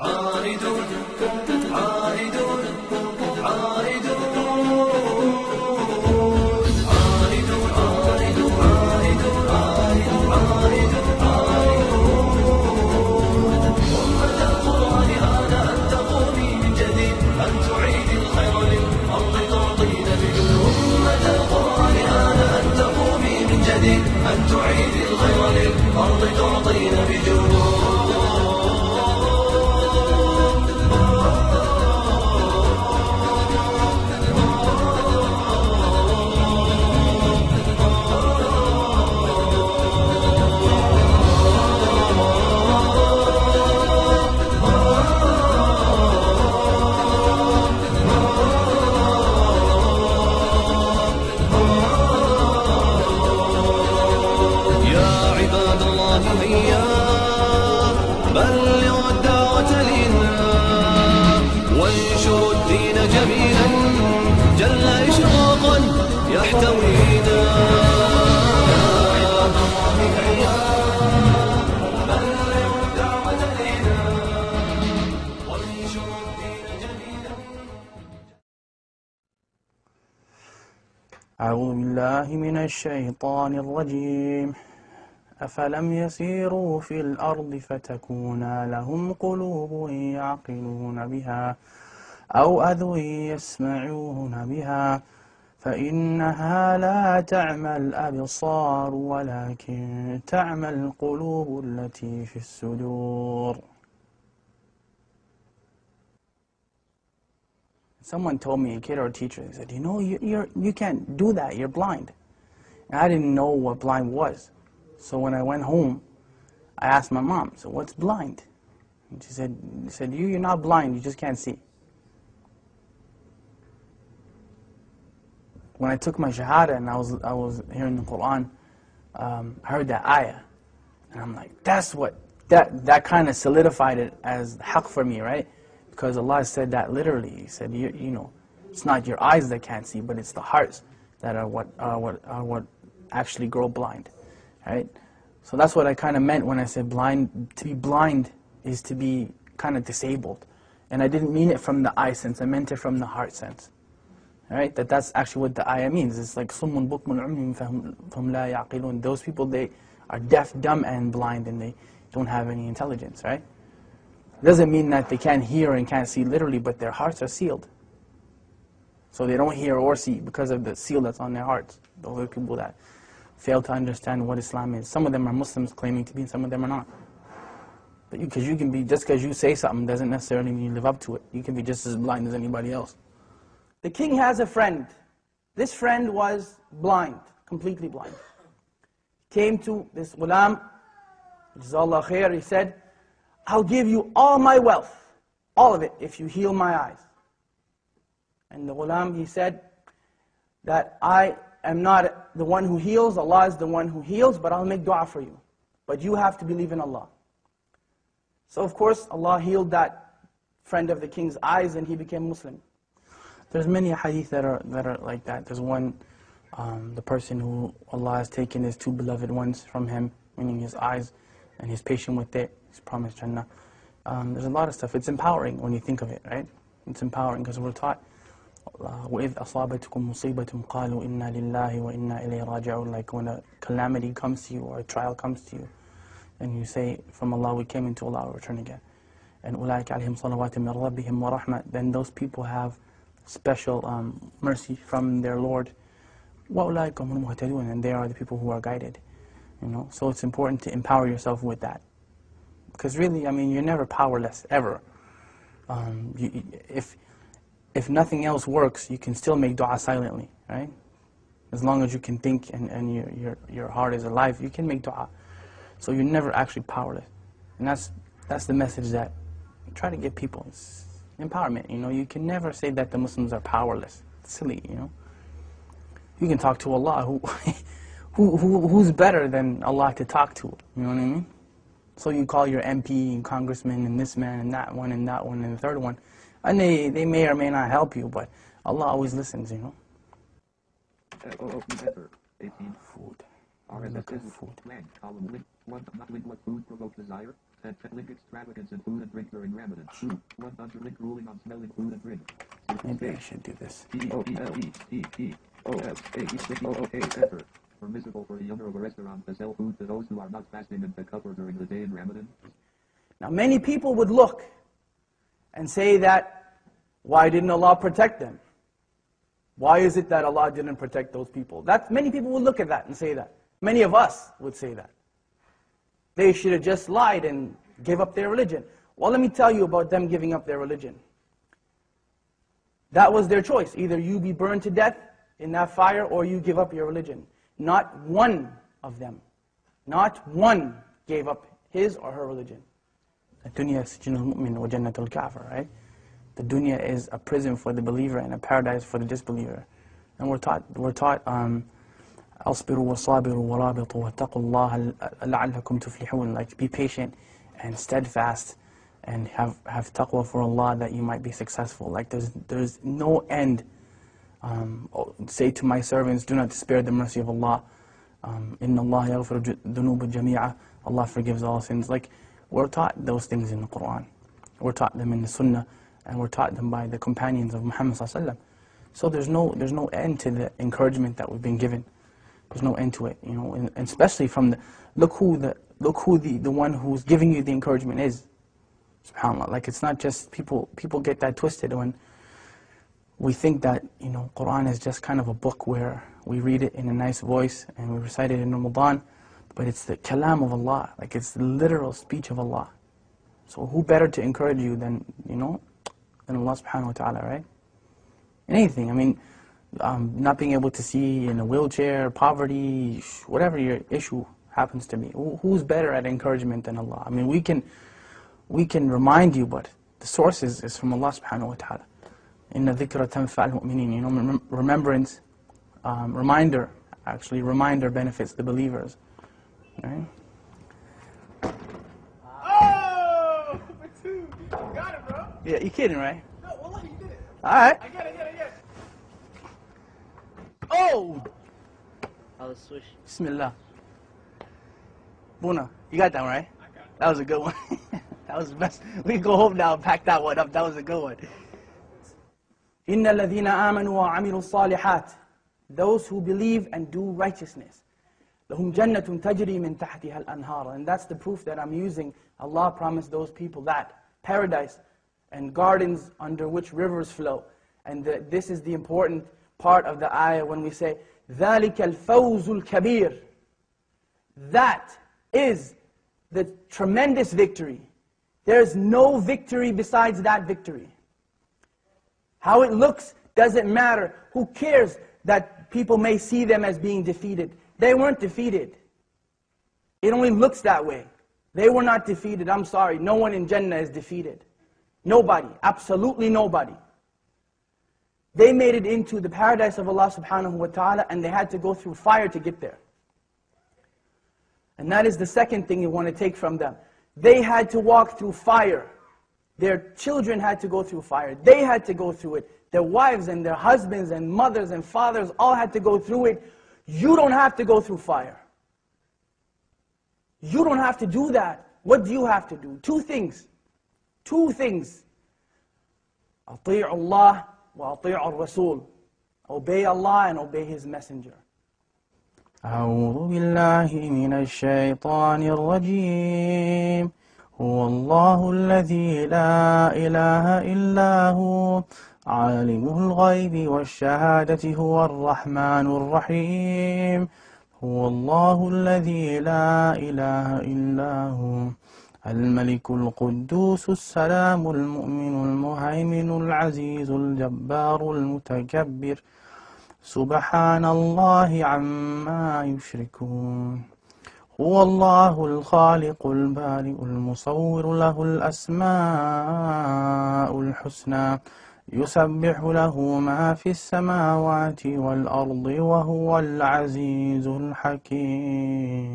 عائدون عائدون عائدون عائدون عائدون عائدون عائدون أمة القرآن آن أن تقومي من جديد أن تعيدي الخير للأرض تعطين بجود أمة القرآن آن أن تقومي من جديد أن تعيدي الخير للأرض تعطين بجود بلغوا الدعوة لله وانشروا الدين جميلا جل إشراقا يحتوينا بلغوا الدعوة لله وانشروا الدين جميلا. أعوذ بالله من الشيطان الرجيم. أفلم يسيروا في الأرض فتكون لهم قلوب يعقلون بها أو أذن يسمعون بها فإنها لا تعمى الأبصار ولكن تعمى القلوب التي في الصدور. Someone told me, a kid or a teacher, they said, you know, you can't do that, you're blind. And I didn't know what blind was. So when I went home, I asked my mom, so what's blind? And she said, you're not blind, you just can't see. When I took my shahada and I was hearing the Qur'an, I heard that ayah. And I'm like, that kind of solidified it as haqq for me, right? Because Allah said that literally. He said, you know, it's not your eyes that can't see, but it's the hearts that are what actually grow blind. Right? So that's what I kind of meant when I said blind. To be blind is to be kind of disabled. And I didn't mean it from the eye sense, I meant it from the heart sense. Right? That's actually what the ayah means. It's like صُمٌّ بُكْمٌ عُمْيٌ فَهُمْ لَا يَعْقِلُونَ. Those people, they are deaf, dumb, and blind, and they don't have any intelligence, right? It doesn't mean that they can't hear and can't see literally, but their hearts are sealed. So they don't hear or see because of the seal that's on their hearts. Those are people that fail to understand what Islam is. Some of them are Muslims claiming to be, and some of them are not. But because you can be, just because you say something doesn't necessarily mean you live up to it. You can be just as blind as anybody else. The king has a friend. This friend was blind, completely blind. Came to this ghulam, Jazakallah khair, he said, I'll give you all my wealth, all of it, if you heal my eyes. And the ghulam, he said that I am not the one who heals, Allah is the one who heals, but I'll make dua for you. But you have to believe in Allah. So of course, Allah healed that friend of the king's eyes and he became Muslim. There's many hadith that are like that. There's one, the person who Allah has taken his two beloved ones from him, meaning his eyes, and he's patient with it, he's promised Jannah. There's a lot of stuff. It's empowering when you think of it, right? It's empowering because we're taught, وَإِذْ أَصَابَتْكُمْ مُصِيبَةٌ قَالُوا إِنَّا لِلَّهِ وَإِنَّا إِلَيْهِ رَاجِعُونَ. Like when a calamity comes to you or a trial comes to you, and you say, from Allah we came, into Allah we return again. And أُولَٰئِكَ عَلَيْهِمْ صَلَوَاتٍ مِّن رَبِّهِمْ وَرَحْمَةٍ. Then those people have special mercy from their Lord. وَأُولَٰئِكَ هُمُ الْمُهْتَدُونَ. And they are the people who are guided. You know, so it's important to empower yourself with that. Because really, I mean, you're never powerless, ever. If nothing else works, you can still make dua silently, right? As long as you can think and your heart is alive, you can make dua. So you're never actually powerless. And that's the message that I try to give people. It's empowerment, you know. You can never say that the Muslims are powerless. It's silly, you know. You can talk to Allah, who's better than Allah to talk to, you know what I mean? So you call your MP and congressman and this man and that one and the third one. And they may or may not help you, but Allah always listens, you know. Food. RSS food. Land, column, link, 1, not link what food provokes desire. Link extravagance in food and drink during Ramadan. 2. 100 link ruling on smelling food and drink. Maybe I should do this. Enter. Permissible for a owner of a restaurant to sell food to those who are not fasting and cover during the day in Ramadan. Now many people would look and say that, why didn't Allah protect them? Why is it that Allah didn't protect those people? Many people would look at that and say that. Many of us would say that. They should have just lied and gave up their religion. Well, let me tell you about them giving up their religion. That was their choice. Either you be burned to death in that fire or you give up your religion. Not one of them, not one gave up his or her religion. الدنيا سجن المؤمن وجنة الكافر, right? The dunya is a prison for the believer and a paradise for the disbeliever. And we're taught أصبروا وصابروا ورابطوا واتقوا الله لعلكم تفلحون, like be patient and steadfast and have taqwa for Allah that you might be successful. Like there's no end. Say to my servants, do not despair the mercy of Allah. Inna Allah yaghfiru dhunuba jami'a. Allah forgives all sins. Like we're taught those things in the Qur'an. We're taught them in the Sunnah, and we're taught them by the companions of Muhammad sallallahu alaihi wasallam. So there's no end to the encouragement that we've been given. There's no end to it, you know. And especially from look who the one who's giving you the encouragement is. SubhanAllah. Like it's not just people get that twisted when we think that, you know, Qur'an is just kind of a book where we read it in a nice voice and we recite it in Ramadan, but it's the kalam of Allah, like it's the literal speech of Allah. So who better to encourage you than, you know, than Allah subhanahu wa ta'ala, right? Anything, I mean, not being able to see in a wheelchair, poverty, whatever your issue happens to be, who's better at encouragement than Allah? I mean, we can remind you, but the source is from Allah subhanahu wa ta'ala. Inna dhikra tanfa'al mu'minin. You know, remembrance, reminder benefits the believers. Right? Oh, for 2. You got it, bro. Yeah, you kidding, right? No, wallah, you did it. All right. I get it. Oh! I'll switch. Bismillah. Buna, you got that one, right? I got it. That was a good one. That was the best. We can go home now and pack that one up. That was a good one. إِنَّ الَّذِينَ آمَنُوا وَعَمِلُوا الصَّالِحَاتِ. Those who believe and do righteousness. لَهُمْ جَنَّةٌ تَجْرِي مِنْ تَحْتِهَا الْأَنْهَارُ. And that's the proof that I'm using. Allah promised those people that. Paradise and gardens under which rivers flow. And this is the important part of the ayah when we say, ذَلِكَ الْفَوْزُ الْكَبِيرُ. That is the tremendous victory. There's no victory besides that victory. How it looks doesn't matter. Who cares that people may see them as being defeated? They weren't defeated. It only looks that way. They were not defeated. I'm sorry. No one in Jannah is defeated. Nobody. Absolutely nobody. They made it into the paradise of Allah subhanahu wa ta'ala, and they had to go through fire to get there. And that is the second thing you want to take from them. They had to walk through fire. Their children had to go through fire. They had to go through it. Their wives and their husbands and mothers and fathers all had to go through it. You don't have to go through fire. You don't have to do that. What do you have to do? 2 things. 2 things. أطيعوا الله وأطيعوا الرسول. Obey Allah and obey His Messenger. أعوذ بالله من الشيطان الرجيم. هو الله الذي لا إله إلا هو عالم الغيب والشهادة هو الرحمن الرحيم. هو الله الذي لا إله إلا هو الملك القدوس السلام المؤمن المهيمن العزيز الجبار المتكبر سبحان الله عما يشركون. هو الله الخالق البارئ المصور له الأسماء الحسنى يسبح له ما في السماوات والأرض وهو العزيز الحكيم.